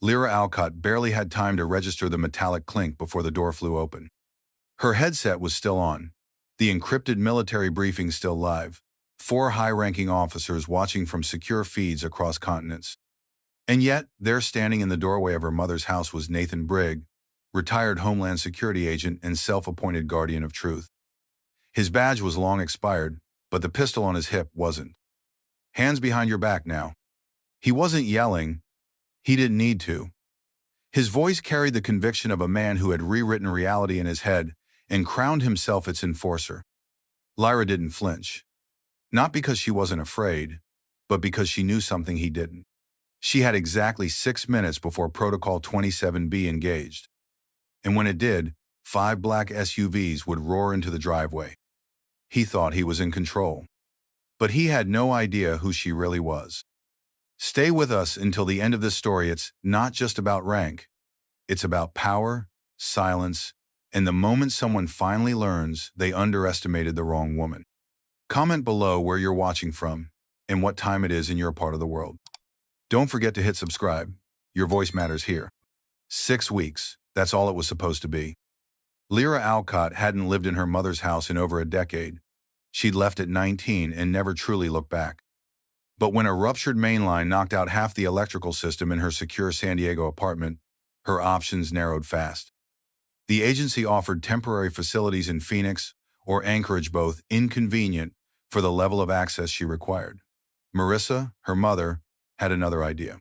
Lyra Alcott barely had time to register the metallic clink before the door flew open. Her headset was still on, the encrypted military briefing still live, 4 high-ranking officers watching from secure feeds across continents. And yet, there standing in the doorway of her mother's house was Nathan Brigg, retired Homeland Security agent and self-appointed guardian of truth. His badge was long expired, but the pistol on his hip wasn't. Hands behind your back now. He wasn't yelling. He didn't need to. His voice carried the conviction of a man who had rewritten reality in his head and crowned himself its enforcer. Lyra didn't flinch. Not because she wasn't afraid, but because she knew something he didn't. She had exactly 6 minutes before Protocol 27B engaged. And when it did, 5 black SUVs would roar into the driveway. He thought he was in control. But he had no idea who she really was. Stay with us until the end of this story. It's not just about rank. It's about power, silence, and the moment someone finally learns they underestimated the wrong woman. Comment below where you're watching from and what time it is in your part of the world. Don't forget to hit subscribe. Your voice matters here. 6 weeks, that's all it was supposed to be. Lyra Alcott hadn't lived in her mother's house in over a decade. She'd left at 19 and never truly looked back. But when a ruptured main line knocked out half the electrical system in her secure San Diego apartment, her options narrowed fast. The agency offered temporary facilities in Phoenix or Anchorage, both inconvenient for the level of access she required. Marissa, her mother, had another idea.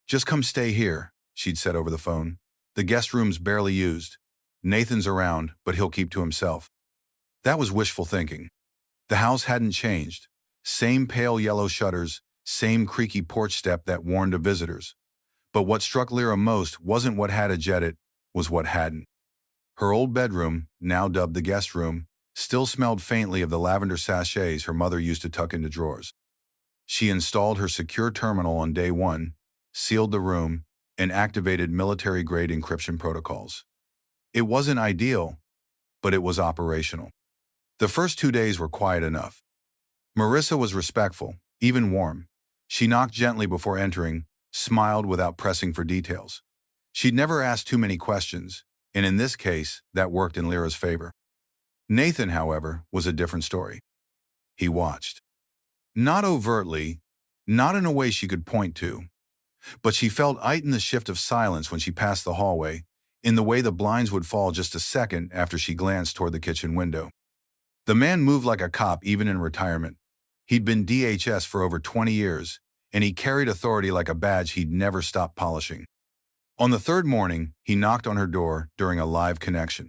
Just come stay here, she'd said over the phone. The guest room's barely used. Nathan's around, but he'll keep to himself. That was wishful thinking. The house hadn't changed. Same pale yellow shutters, same creaky porch step that warned of visitors. But what struck Lyra most wasn't what had a jetted, was what hadn't. Her old bedroom, now dubbed the guest room, still smelled faintly of the lavender sachets her mother used to tuck into drawers. She installed her secure terminal on day 1, sealed the room, and activated military-grade encryption protocols. It wasn't ideal, but it was operational. The first 2 days were quiet enough. Marissa was respectful, even warm. She knocked gently before entering, smiled without pressing for details. She'd never asked too many questions, and in this case, that worked in Lyra's favor. Nathan, however, was a different story. He watched. Not overtly, not in a way she could point to, but she felt it in the shift of silence when she passed the hallway, in the way the blinds would fall just a second after she glanced toward the kitchen window. The man moved like a cop even in retirement. He'd been DHS for over 20 years, and he carried authority like a badge he'd never stopped polishing. On the 3rd morning, he knocked on her door during a live connection.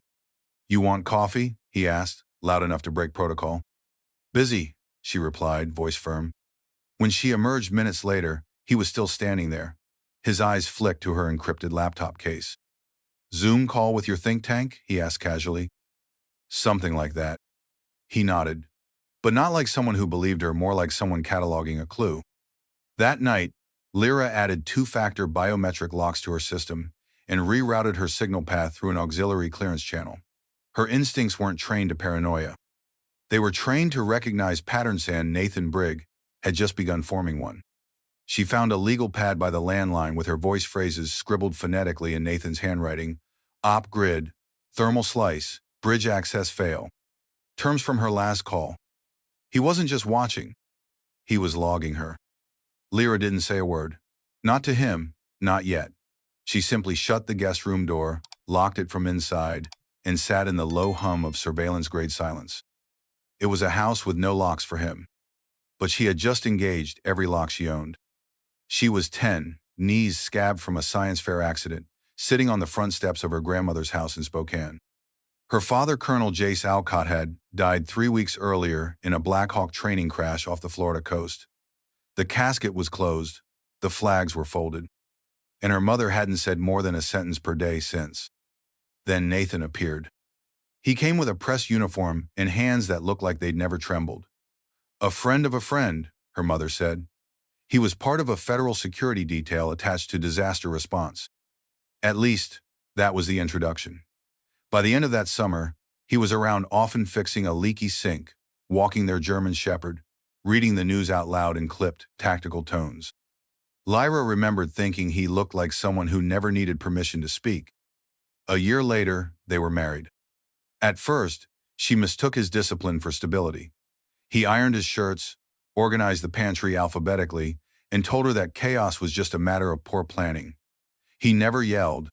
"You want coffee?" he asked, loud enough to break protocol. "Busy," she replied, voice firm. When she emerged minutes later, he was still standing there. His eyes flicked to her encrypted laptop case. "Zoom call with your think tank?" he asked casually. "Something like that." He nodded, but not like someone who believed her, more like someone cataloging a clue. That night, Lyra added 2-factor biometric locks to her system and rerouted her signal path through an auxiliary clearance channel. Her instincts weren't trained to paranoia. They were trained to recognize patterns, and Nathan Brigg had just begun forming one. She found a legal pad by the landline with her voice phrases scribbled phonetically in Nathan's handwriting: op grid, thermal slice, bridge access fail. Terms from her last call. He wasn't just watching. He was logging her. Lyra didn't say a word. Not to him, not yet. She simply shut the guest room door, locked it from inside, and sat in the low hum of surveillance-grade silence. It was a house with no locks for him. But she had just engaged every lock she owned. She was 10, knees scabbed from a science fair accident, sitting on the front steps of her grandmother's house in Spokane. Her father, Colonel Jace Alcott, had died 3 weeks earlier in a Black Hawk training crash off the Florida coast. The casket was closed, the flags were folded, and her mother hadn't said more than a sentence per day since. Then Nathan appeared. He came with a press uniform and hands that looked like they'd never trembled. "A friend of a friend," her mother said. He was part of a federal security detail attached to disaster response. At least, that was the introduction. By the end of that summer, he was around, often fixing a leaky sink, walking their German shepherd, reading the news out loud in clipped, tactical tones. Lyra remembered thinking he looked like someone who never needed permission to speak. A year later, they were married. At first, she mistook his discipline for stability. He ironed his shirts, organized the pantry alphabetically, and told her that chaos was just a matter of poor planning. He never yelled.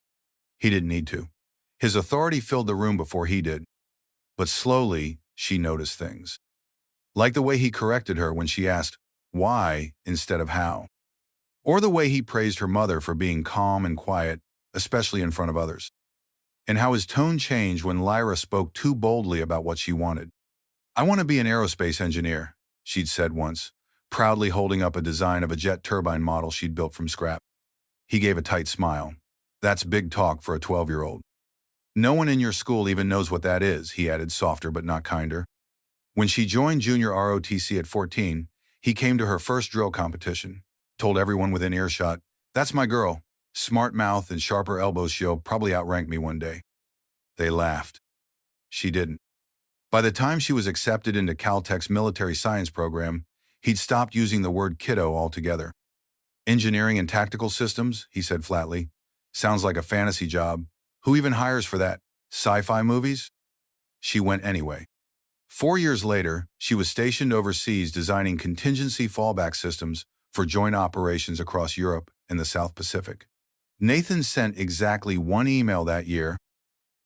He didn't need to. His authority filled the room before he did. But slowly, she noticed things. Like the way he corrected her when she asked why instead of how. Or the way he praised her mother for being calm and quiet, especially in front of others. And how his tone changed when Lyra spoke too boldly about what she wanted. "I want to be an aerospace engineer," she'd said once, proudly holding up a design of a jet turbine model she'd built from scrap. He gave a tight smile. "That's big talk for a 12-year-old. No one in your school even knows what that is," he added, softer but not kinder. When she joined junior ROTC at 14, he came to her first drill competition, told everyone within earshot, "That's my girl. Smart mouth and sharper elbows, she'll probably outrank me one day." They laughed. She didn't. By the time she was accepted into Caltech's military science program, he'd stopped using the word kiddo altogether. "Engineering and tactical systems," he said flatly. "Sounds like a fantasy job. Who even hires for that? Sci-fi movies?" She went anyway. 4 years later, she was stationed overseas designing contingency fallback systems for joint operations across Europe and the South Pacific. Nathan sent exactly one email that year.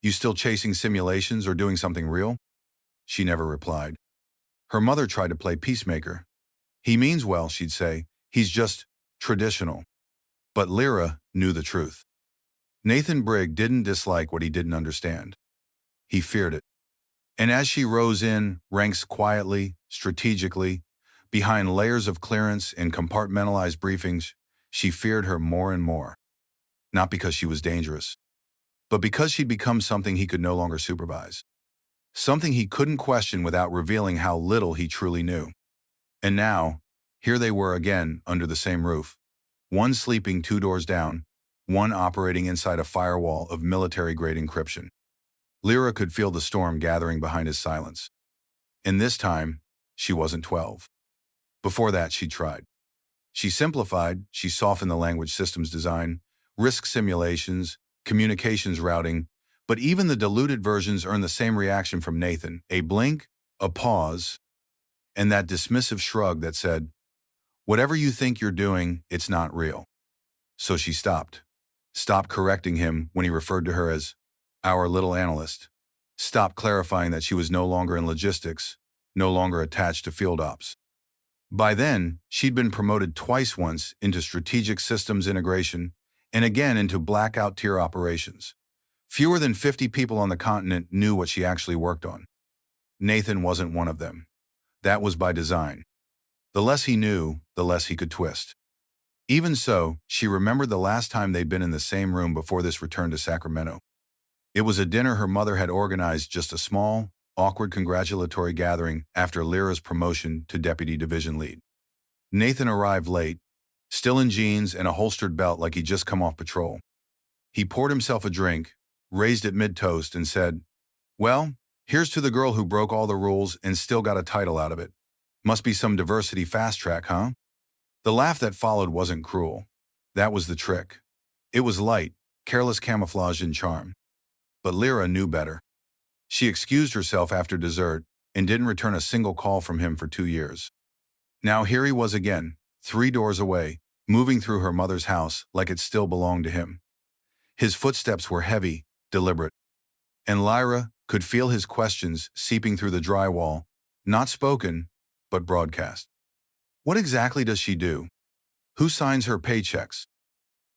"You still chasing simulations or doing something real?" She never replied. Her mother tried to play peacemaker. "He means well," she'd say. "He's just traditional." But Lyra knew the truth. Nathan Brigg didn't dislike what he didn't understand. He feared it. And as she rose in ranks quietly, strategically, behind layers of clearance and compartmentalized briefings, she feared her more and more. Not because she was dangerous, but because she'd become something he could no longer supervise. Something he couldn't question without revealing how little he truly knew. And now, here they were again under the same roof. One sleeping 2 doors down, one operating inside a firewall of military-grade encryption. Lyra could feel the storm gathering behind his silence. And this time, she wasn't 12. Before that, she tried. She simplified, she softened the language systems design, risk simulations, communications routing, but even the diluted versions earned the same reaction from Nathan: a blink, a pause, and that dismissive shrug that said, "Whatever you think you're doing, it's not real." So she stopped. Stopped correcting him when he referred to her as "our little analyst." Stopped clarifying that she was no longer in logistics, no longer attached to field ops. By then, she'd been promoted twice, once into strategic systems integration and again into blackout tier operations. Fewer than 50 people on the continent knew what she actually worked on. Nathan wasn't one of them. That was by design. The less he knew, the less he could twist. Even so, she remembered the last time they'd been in the same room before this return to Sacramento. It was a dinner her mother had organized, just a small, awkward congratulatory gathering after Lyra's promotion to deputy division lead. Nathan arrived late, still in jeans and a holstered belt like he'd just come off patrol. He poured himself a drink, raised it mid-toast, and said, "Well, here's to the girl who broke all the rules and still got a title out of it. Must be some diversity fast track, huh?" The laugh that followed wasn't cruel. That was the trick. It was light, careless camouflage and charm. But Lyra knew better. She excused herself after dessert and didn't return a single call from him for 2 years. Now here he was again, 3 doors away, moving through her mother's house like it still belonged to him. His footsteps were heavy, deliberate. And Lyra could feel his questions seeping through the drywall, not spoken, but broadcast. What exactly does she do? Who signs her paychecks?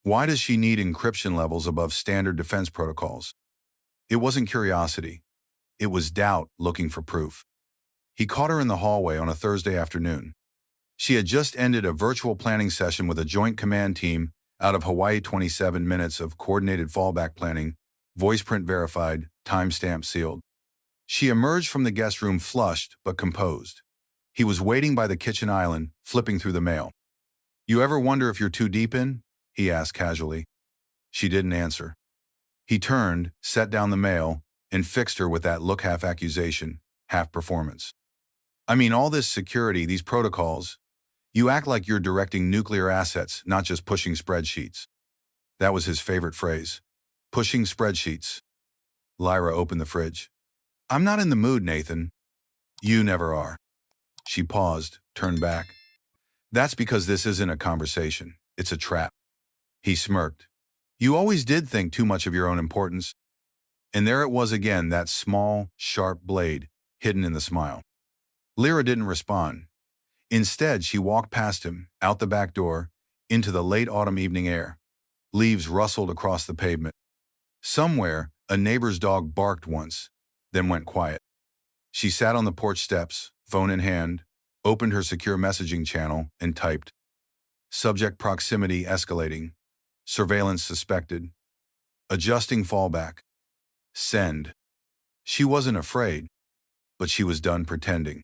Why does she need encryption levels above standard defense protocols? It wasn't curiosity. It was doubt looking for proof. He caught her in the hallway on a Thursday afternoon. She had just ended a virtual planning session with a joint command team out of Hawaii. 27 minutes of coordinated fallback planning, voice print verified, timestamp sealed. She emerged from the guest room flushed but composed. He was waiting by the kitchen island, flipping through the mail. "You ever wonder if you're too deep in?" he asked casually. She didn't answer. He turned, set down the mail, and fixed her with that look, half accusation, half performance. "I mean, all this security, these protocols. You act like you're directing nuclear assets, not just pushing spreadsheets. That was his favorite phrase. Pushing spreadsheets. Lyra opened the fridge. I'm not in the mood, Nathan. You never are. She paused, turned back. That's because this isn't a conversation. It's a trap. He smirked. You always did think too much of your own importance. And there it was again, that small, sharp blade, hidden in the smile. Lyra didn't respond. Instead, she walked past him, out the back door, into the late autumn evening air. Leaves rustled across the pavement. Somewhere, a neighbor's dog barked once, then went quiet. She sat on the porch steps, phone in hand, opened her secure messaging channel, and typed. Subject proximity escalating. Surveillance suspected. Adjusting fallback. Send. She wasn't afraid, but she was done pretending.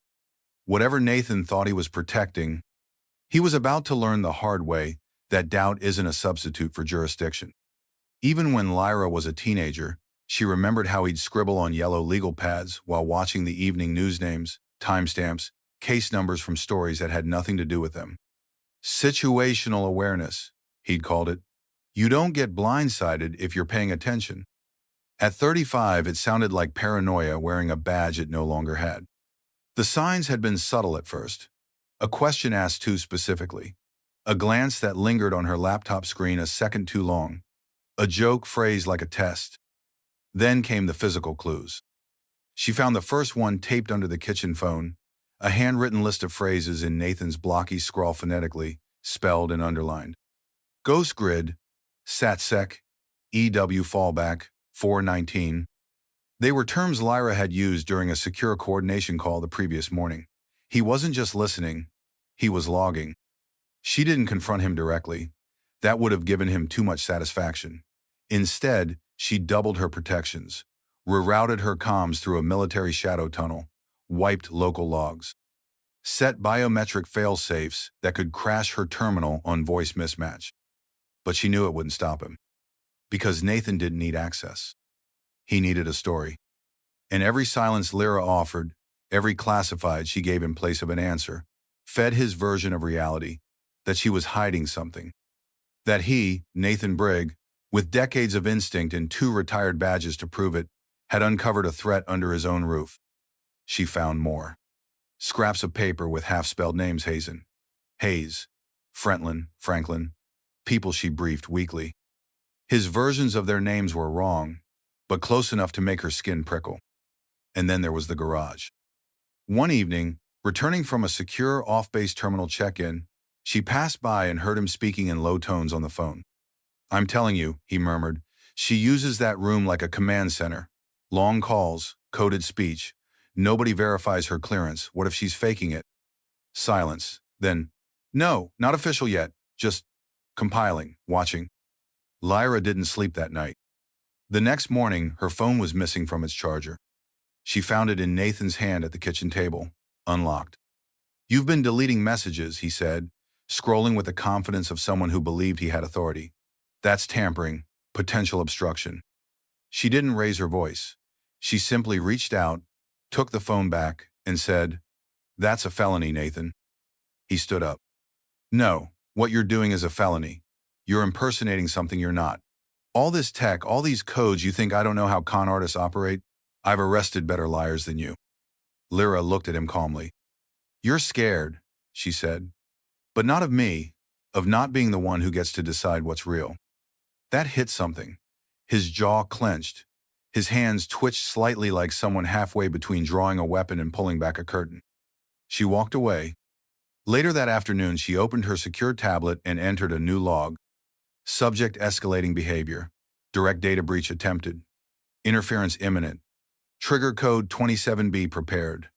Whatever Nathan thought he was protecting, he was about to learn the hard way that doubt isn't a substitute for jurisdiction. Even when Lyra was a teenager, she remembered how he'd scribble on yellow legal pads while watching the evening news names, timestamps, case numbers from stories that had nothing to do with them. Situational awareness, he'd called it. You don't get blindsided if you're paying attention. At 35, it sounded like paranoia wearing a badge it no longer had. The signs had been subtle at first. A question asked too specifically. A glance that lingered on her laptop screen a second too long. A joke phrased like a test. Then came the physical clues. She found the first one taped under the kitchen phone, a handwritten list of phrases in Nathan's blocky scrawl phonetically, spelled and underlined. Ghost grid, SATSEC, EW fallback, 419. They were terms Lyra had used during a secure coordination call the previous morning. He wasn't just listening, he was logging. She didn't confront him directly. That would have given him too much satisfaction. Instead, she doubled her protections, rerouted her comms through a military shadow tunnel, wiped local logs, set biometric fail-safes that could crash her terminal on voice mismatch. But she knew it wouldn't stop him. Because Nathan didn't need access. He needed a story. And every silence Lyra offered, every classified she gave in place of an answer, fed his version of reality, that she was hiding something. That he, Nathan Brigg, with decades of instinct and 2 retired badges to prove it, had uncovered a threat under his own roof. She found more. Scraps of paper with half-spelled names: Hayes, Franklin, people she briefed weekly. His versions of their names were wrong, but close enough to make her skin prickle. And then there was the garage. One evening, returning from a secure off-base terminal check-in, she passed by and heard him speaking in low tones on the phone. I'm telling you, he murmured, she uses that room like a command center. Long calls, coded speech. Nobody verifies her clearance. What if she's faking it? Silence. Then, no, not official yet. Just compiling, watching. Lyra didn't sleep that night. The next morning, her phone was missing from its charger. She found it in Nathan's hand at the kitchen table, unlocked. You've been deleting messages, he said, scrolling with the confidence of someone who believed he had authority. That's tampering, potential obstruction. She didn't raise her voice. She simply reached out, took the phone back, and said, That's a felony, Nathan. He stood up. No, what you're doing is a felony. You're impersonating something you're not. All this tech, all these codes, you think I don't know how con artists operate? I've arrested better liars than you. Lyra looked at him calmly. You're scared, she said. But not of me, of not being the one who gets to decide what's real. That hit something. His jaw clenched. His hands twitched slightly like someone halfway between drawing a weapon and pulling back a curtain. She walked away. Later that afternoon, she opened her secure tablet and entered a new log. Subject escalating behavior. Direct data breach attempted. Interference imminent. Trigger code 27B prepared.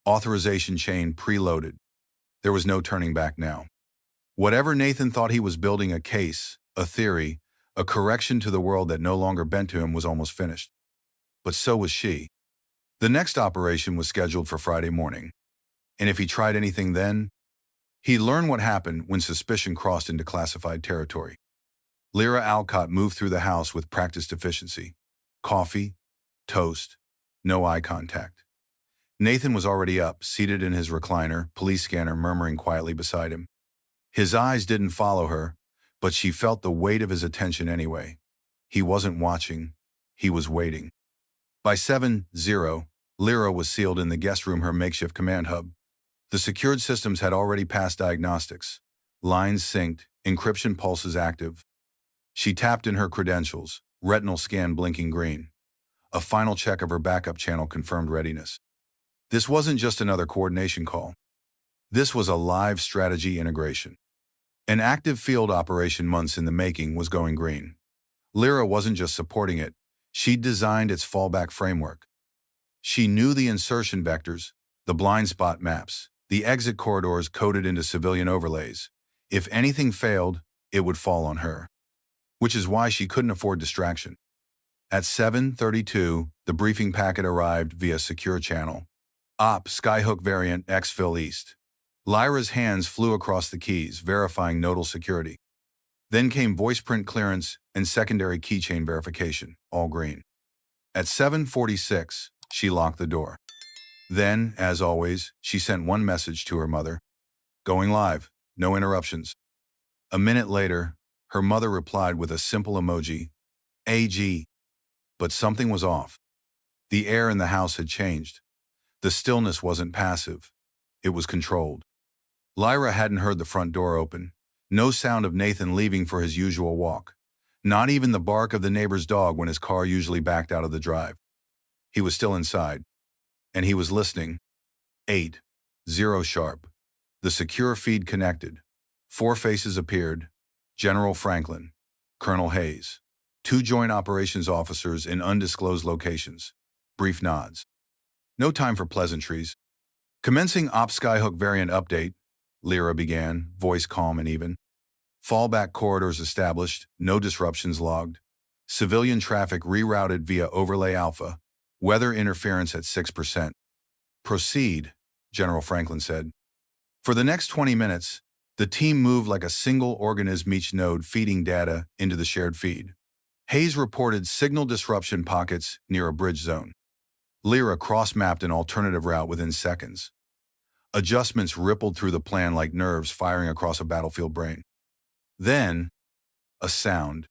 Authorization chain preloaded. There was no turning back now. Whatever Nathan thought he was building, a case, a theory, a correction to the world that no longer bent to him, was almost finished. But so was she. The next operation was scheduled for Friday morning. And if he tried anything then, he'd learn what happened when suspicion crossed into classified territory. Lyra Alcott moved through the house with practiced efficiency. Coffee, toast, no eye contact. Nathan was already up, seated in his recliner, police scanner murmuring quietly beside him. His eyes didn't follow her, but she felt the weight of his attention anyway. He wasn't watching. He was waiting. By 7:00, Lyra was sealed in the guest room, her makeshift command hub. The secured systems had already passed diagnostics. Lines synced, encryption pulses active. She tapped in her credentials, retinal scan blinking green. A final check of her backup channel confirmed readiness. This wasn't just another coordination call. This was a live strategy integration. An active field operation months in the making was going green. Lyra wasn't just supporting it, she'd designed its fallback framework. She knew the insertion vectors, the blind spot maps, the exit corridors coded into civilian overlays. If anything failed, it would fall on her. Which is why she couldn't afford distraction. At 7:32, the briefing packet arrived via secure channel. Op Skyhook variant exfil East. Lyra's hands flew across the keys, verifying nodal security. Then came voice print clearance and secondary keychain verification, all green. At 7:46, she locked the door. Then, as always, she sent one message to her mother. Going live, no interruptions. A minute later, her mother replied with a simple emoji, AG. But something was off. The air in the house had changed. The stillness wasn't passive. It was controlled. Lyra hadn't heard the front door open. No sound of Nathan leaving for his usual walk. Not even the bark of the neighbor's dog when his car usually backed out of the drive. He was still inside. And he was listening. 8:00 sharp. The secure feed connected. 4 faces appeared. General Franklin, Colonel Hayes, 2 joint operations officers in undisclosed locations. Brief nods. No time for pleasantries. Commencing Op Skyhook variant update, Lyra began, voice calm and even. Fallback corridors established, no disruptions logged. Civilian traffic rerouted via Overlay Alpha. Weather interference at 6%. Proceed, General Franklin said. For the next 20 minutes, the team moved like a single organism, each node feeding data into the shared feed. Hayes reported signal disruption pockets near a bridge zone. Lyra cross-mapped an alternative route within seconds. Adjustments rippled through the plan like nerves firing across a battlefield brain. Then, a sound.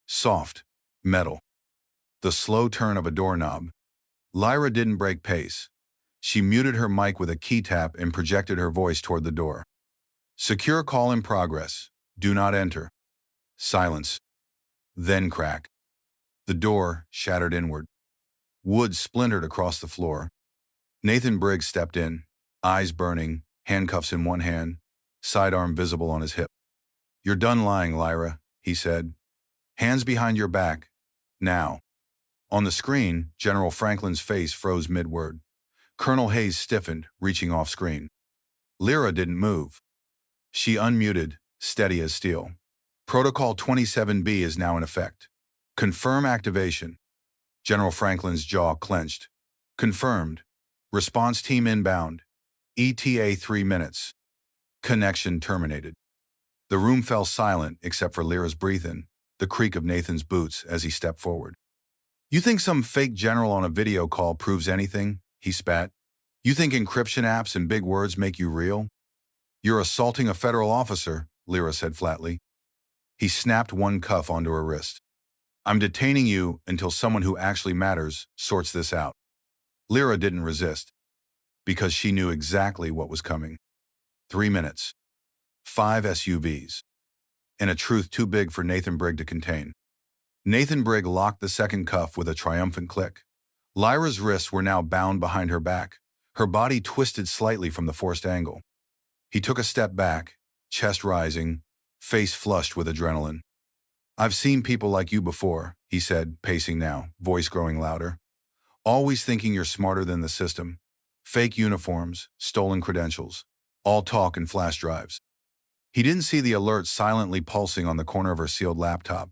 Soft, metal. The slow turn of a doorknob. Lyra didn't break pace. She muted her mic with a key tap and projected her voice toward the door. Secure call in progress. Do not enter. Silence. Then crack. The door shattered inward. Wood splintered across the floor. Nathan Briggs stepped in, eyes burning, handcuffs in one hand, sidearm visible on his hip. You're done lying, Lyra, he said. Hands behind your back. Now. On the screen, General Franklin's face froze mid-word. Colonel Hayes stiffened, reaching off screen. Lyra didn't move. She unmuted, steady as steel. Protocol 27B is now in effect. Confirm activation. General Franklin's jaw clenched. Confirmed. Response team inbound. ETA 3 minutes. Connection terminated. The room fell silent except for Lyra's breathing, the creak of Nathan's boots as he stepped forward. You think some fake general on a video call proves anything? He spat. You think encryption apps and big words make you real? You're assaulting a federal officer, Lyra said flatly. He snapped one cuff onto her wrist. I'm detaining you until someone who actually matters sorts this out. Lyra didn't resist, because she knew exactly what was coming. 3 minutes. 5 SUVs. And a truth too big for Nathan Briggs to contain. Nathan Briggs locked the second cuff with a triumphant click. Lyra's wrists were now bound behind her back, her body twisted slightly from the forced angle. He took a step back, chest rising, face flushed with adrenaline. I've seen people like you before, he said, pacing now, voice growing louder. Always thinking you're smarter than the system. Fake uniforms, stolen credentials, all talk and flash drives. He didn't see the alert silently pulsing on the corner of her sealed laptop.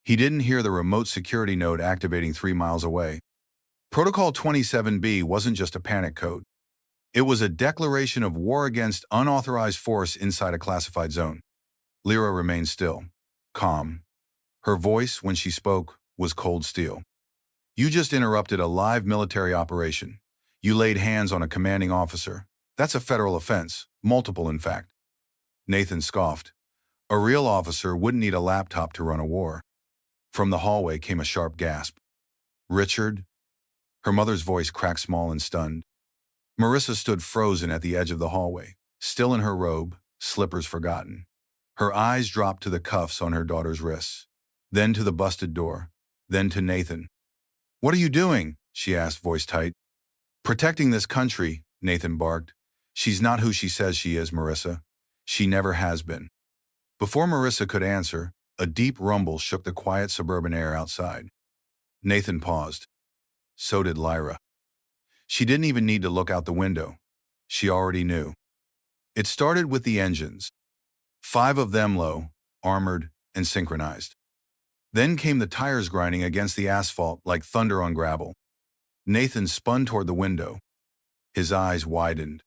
He didn't hear the remote security node activating 3 miles away. Protocol 27B wasn't just a panic code. It was a declaration of war against unauthorized force inside a classified zone. Lyra remained still, calm. Her voice, when she spoke, was cold steel. You just interrupted a live military operation. You laid hands on a commanding officer. That's a federal offense, multiple in fact. Nathan scoffed. A real officer wouldn't need a laptop to run a war. From the hallway came a sharp gasp. Richard? Her mother's voice cracked small and stunned. Marissa stood frozen at the edge of the hallway, still in her robe, slippers forgotten. Her eyes dropped to the cuffs on her daughter's wrists, then to the busted door, then to Nathan. "What are you doing?" she asked, voice tight. "Protecting this country," Nathan barked. "She's not who she says she is, Marissa. She never has been." Before Marissa could answer, a deep rumble shook the quiet suburban air outside. Nathan paused. So did Lyra. She didn't even need to look out the window. She already knew. It started with the engines. 5 of them low, armored, and synchronized. Then came the tires grinding against the asphalt like thunder on gravel. Nathan spun toward the window. His eyes widened.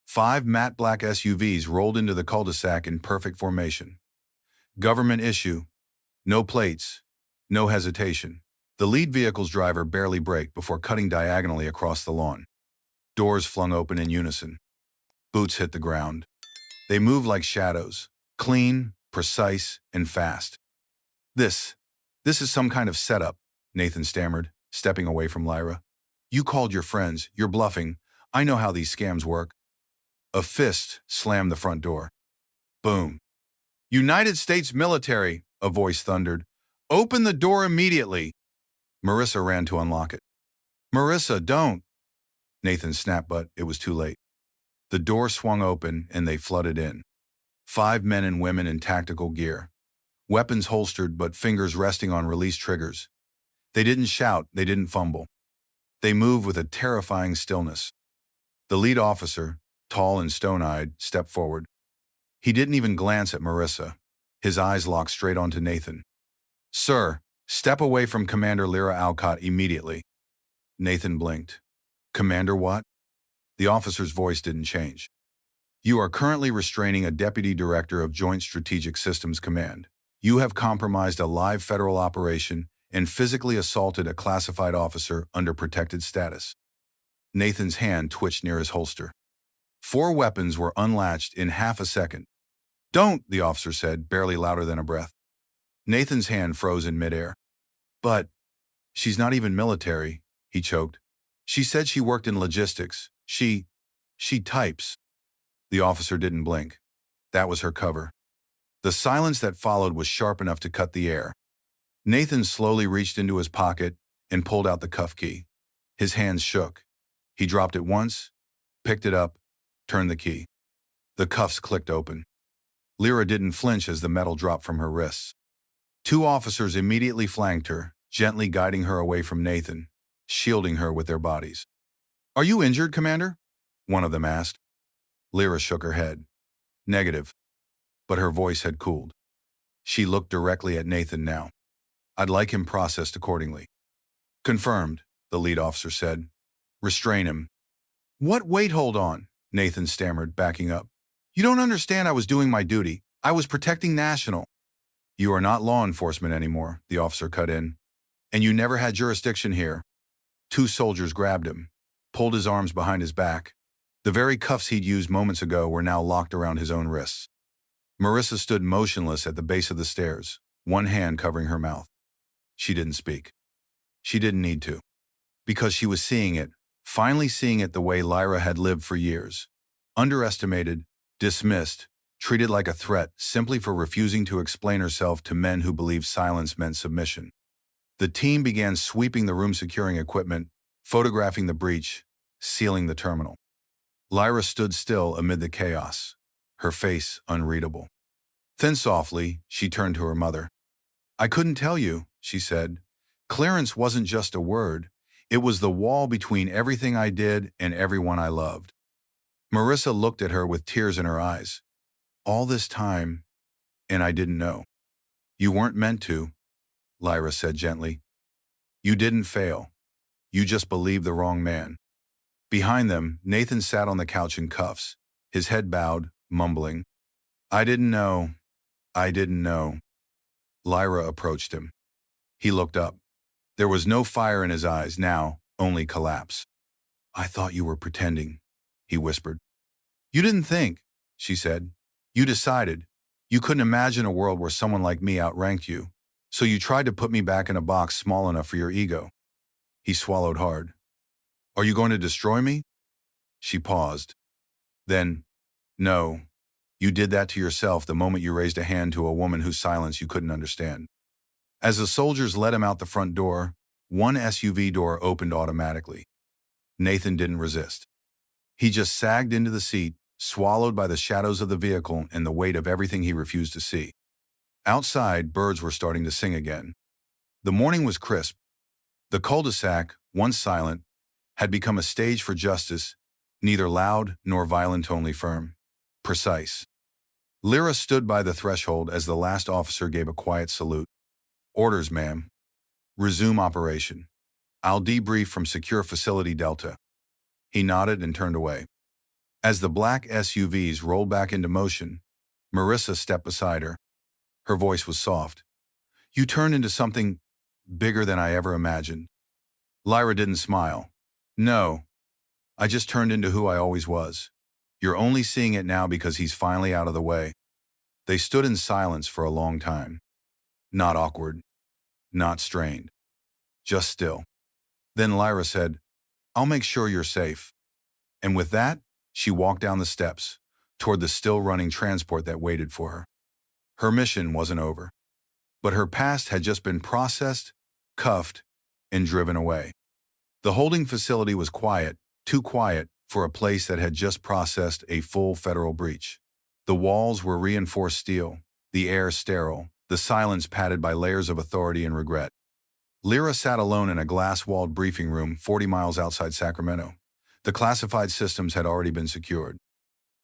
5 matte black SUVs rolled into the cul-de-sac in perfect formation. Government issue. No plates. No hesitation. The lead vehicle's driver barely braked before cutting diagonally across the lawn. Doors flung open in unison. Boots hit the ground. They moved like shadows, clean, precise, and fast. This is some kind of setup," Nathan stammered, stepping away from Lyra. "You called your friends. You're bluffing. I know how these scams work." A fist slammed the front door. Boom. "United States military," a voice thundered. "Open the door immediately." Marissa ran to unlock it. "Marissa, don't!" Nathan snapped, but it was too late. The door swung open and they flooded in. 5 men and women in tactical gear. Weapons holstered but fingers resting on release triggers. They didn't shout, they didn't fumble. They moved with a terrifying stillness. The lead officer, tall and stone-eyed, stepped forward. He didn't even glance at Marissa. His eyes locked straight onto Nathan. "Sir, step away from Commander Lyra Alcott immediately." Nathan blinked. "Commander what?" The officer's voice didn't change. "You are currently restraining a Deputy Director of Joint Strategic Systems Command. You have compromised a live federal operation and physically assaulted a classified officer under protected status." Nathan's hand twitched near his holster. 4 weapons were unlatched in half a second. "Don't," the officer said, barely louder than a breath. Nathan's hand froze in midair. "But she's not even military," he choked. "She said she worked in logistics. She types." The officer didn't blink. That was her cover. The silence that followed was sharp enough to cut the air. Nathan slowly reached into his pocket and pulled out the cuff key. His hands shook. He dropped it once, picked it up, turned the key. The cuffs clicked open. Lyra didn't flinch as the metal dropped from her wrists. 2 officers immediately flanked her, gently guiding her away from Nathan, shielding her with their bodies. "Are you injured, Commander?" one of them asked. Lyra shook her head. "Negative." But her voice had cooled. She looked directly at Nathan now. "I'd like him processed accordingly." "Confirmed," the lead officer said. "Restrain him." "What? Wait, hold on," Nathan stammered, backing up. "You don't understand. I was doing my duty. I was protecting National." "You are not law enforcement anymore," the officer cut in. "And you never had jurisdiction here." 2 soldiers grabbed him, pulled his arms behind his back. The very cuffs he'd used moments ago were now locked around his own wrists. Marissa stood motionless at the base of the stairs, one hand covering her mouth. She didn't speak. She didn't need to. Because she was seeing it, finally seeing it the way Lyra had lived for years. Underestimated, dismissed, treated like a threat simply for refusing to explain herself to men who believed silence meant submission. The team began sweeping the room, securing equipment, photographing the breach, sealing the terminal. Lyra stood still amid the chaos, her face unreadable. Then softly, she turned to her mother. "I couldn't tell you," she said. "Clearance wasn't just a word. It was the wall between everything I did and everyone I loved." Marissa looked at her with tears in her eyes. "All this time, and I didn't know." "You weren't meant to," Lyra said gently. "You didn't fail. You just believed the wrong man." Behind them, Nathan sat on the couch in cuffs, his head bowed, mumbling, "I didn't know. I didn't know." Lyra approached him. He looked up. There was no fire in his eyes now, only collapse. "I thought you were pretending," he whispered. "You didn't think," she said. You decided you couldn't imagine a world where someone like me outranked you, so you tried to put me back in a box small enough for your ego. He swallowed hard. Are you going to destroy me? She paused. Then, no. You did that to yourself the moment you raised a hand to a woman whose silence you couldn't understand. As the soldiers led him out the front door, one SUV door opened automatically. Nathan didn't resist. He just sagged into the seat, swallowed by the shadows of the vehicle and the weight of everything he refused to see. Outside, birds were starting to sing again. The morning was crisp. The cul-de-sac, once silent, had become a stage for justice, neither loud nor violent, only firm. Precise. Lyra stood by the threshold as the last officer gave a quiet salute. Orders, ma'am. Resume operation. I'll debrief from Secure Facility Delta. He nodded and turned away. As the black SUVs rolled back into motion, Marissa stepped beside her. Her voice was soft. You turned into something bigger than I ever imagined. Lyra didn't smile. No, I just turned into who I always was. You're only seeing it now because he's finally out of the way. They stood in silence for a long time. Not awkward, not strained, just still. Then Lyra said, I'll make sure you're safe. And with that, she walked down the steps, toward the still-running transport that waited for her. Her mission wasn't over. But her past had just been processed, cuffed, and driven away. The holding facility was quiet, too quiet for a place that had just processed a full federal breach. The walls were reinforced steel, the air sterile, the silence padded by layers of authority and regret. Lyra sat alone in a glass-walled briefing room 40 miles outside Sacramento. The classified systems had already been secured.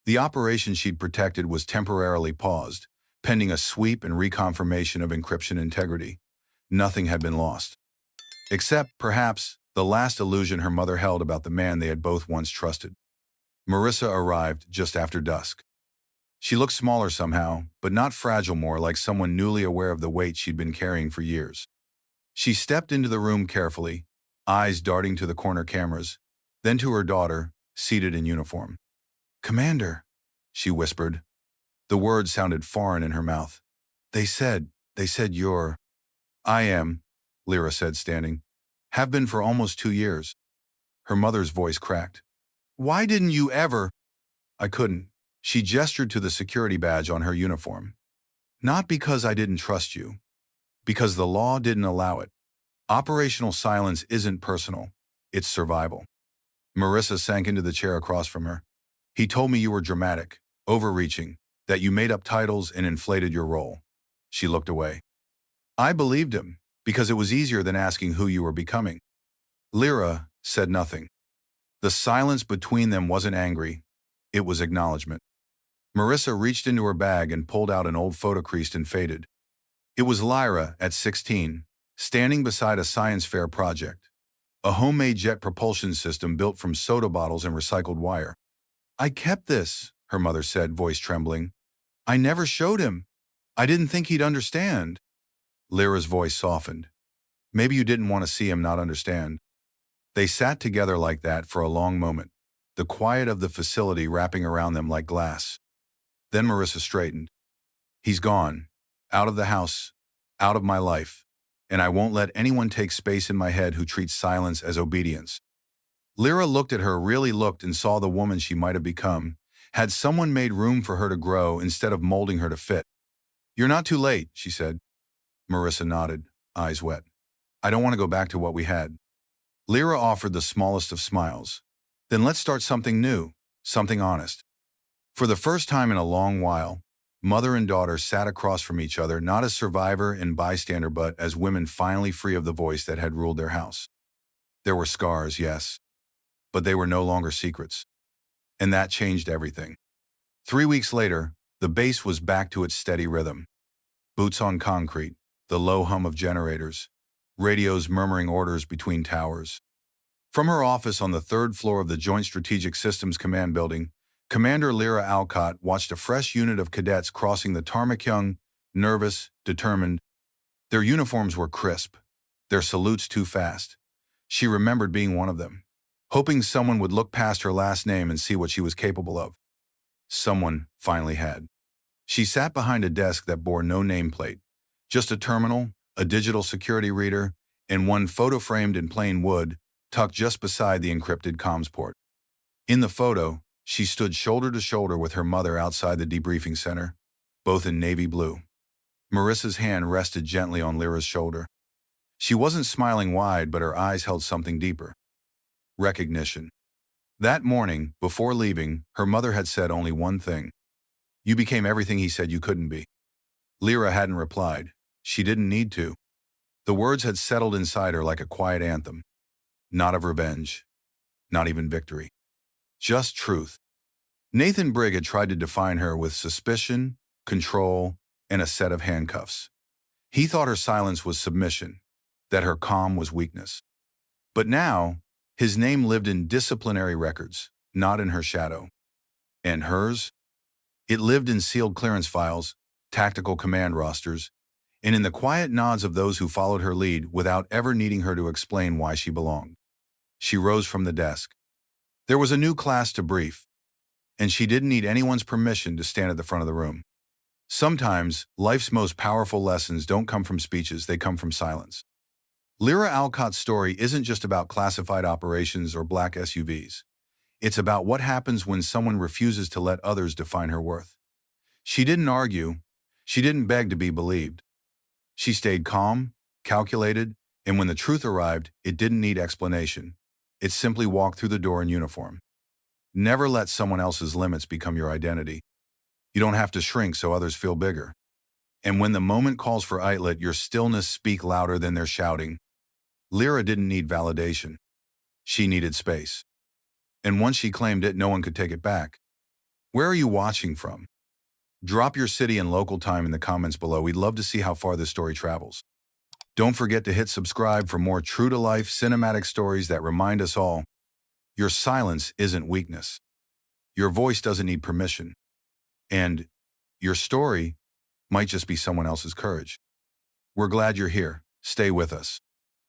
The operation she'd protected was temporarily paused, pending a sweep and reconfirmation of encryption integrity. Nothing had been lost. Except, perhaps, the last illusion her mother held about the man they had both once trusted. Marissa arrived just after dusk. She looked smaller somehow, but not fragile, more like someone newly aware of the weight she'd been carrying for years. She stepped into the room carefully, eyes darting to the corner cameras, then to her daughter, seated in uniform. Commander, she whispered. The words sounded foreign in her mouth. They said you're... I am, Lyra said, standing. Have been for almost 2 years. Her mother's voice cracked. Why didn't you ever... I couldn't. She gestured to the security badge on her uniform. Not because I didn't trust you. Because the law didn't allow it. Operational silence isn't personal. It's survival. Marissa sank into the chair across from her. He told me you were dramatic, overreaching, that you made up titles and inflated your role. She looked away. I believed him, because it was easier than asking who you were becoming. Lyra said nothing. The silence between them wasn't angry. It was acknowledgement. Marissa reached into her bag and pulled out an old photo, creased and faded. It was Lyra, at 16, standing beside a science fair project. A homemade jet propulsion system built from soda bottles and recycled wire. I kept this, her mother said, voice trembling. I never showed him. I didn't think he'd understand. Lyra's voice softened. Maybe you didn't want to see him not understand. They sat together like that for a long moment, the quiet of the facility wrapping around them like glass. Then Marissa straightened. He's gone. Out of the house. Out of my life. And I won't let anyone take space in my head who treats silence as obedience. Lyra looked at her, really looked, and saw the woman she might have become, had someone made room for her to grow instead of molding her to fit. You're not too late, she said. Marissa nodded, eyes wet. I don't want to go back to what we had. Lyra offered the smallest of smiles. Then let's start something new, something honest. For the first time in a long while, mother and daughter sat across from each other, not as survivor and bystander, but as women finally free of the voice that had ruled their house. There were scars, yes, but they were no longer secrets. And that changed everything. 3 weeks later, the base was back to its steady rhythm. Boots on concrete, the low hum of generators, radios murmuring orders between towers. From her office on the 3rd floor of the Joint Strategic Systems Command Building, Commander Lyra Alcott watched a fresh unit of cadets crossing the tarmac, young, nervous, determined. Their uniforms were crisp, their salutes too fast. She remembered being one of them, hoping someone would look past her last name and see what she was capable of. Someone finally had. She sat behind a desk that bore no nameplate, just a terminal, a digital security reader, and one photo framed in plain wood, tucked just beside the encrypted comms port. In the photo, she stood shoulder to shoulder with her mother outside the debriefing center, both in navy blue. Marissa's hand rested gently on Lyra's shoulder. She wasn't smiling wide, but her eyes held something deeper. Recognition. That morning, before leaving, her mother had said only one thing. You became everything he said you couldn't be. Lyra hadn't replied. She didn't need to. The words had settled inside her like a quiet anthem. Not of revenge. Not even victory. Just truth. Nathan Brigg had tried to define her with suspicion, control, and a set of handcuffs. He thought her silence was submission, that her calm was weakness. But now, his name lived in disciplinary records, not in her shadow. And hers? It lived in sealed clearance files, tactical command rosters, and in the quiet nods of those who followed her lead without ever needing her to explain why she belonged. She rose from the desk. There was a new class to brief, and she didn't need anyone's permission to stand at the front of the room. Sometimes, life's most powerful lessons don't come from speeches, they come from silence. Lyra Alcott's story isn't just about classified operations or black SUVs. It's about what happens when someone refuses to let others define her worth. She didn't argue. She didn't beg to be believed. She stayed calm, calculated, and when the truth arrived, it didn't need explanation. It simply walked through the door in uniform. Never let someone else's limits become your identity. You don't have to shrink so others feel bigger. And when the moment calls for outlet, your stillness speak louder than their shouting. Lyra didn't need validation. She needed space. And once she claimed it, no one could take it back. Where are you watching from? Drop your city and local time in the comments below. We'd love to see how far this story travels. Don't forget to hit subscribe for more true-to-life cinematic stories that remind us all, your silence isn't weakness. Your voice doesn't need permission. And your story might just be someone else's courage. We're glad you're here. Stay with us.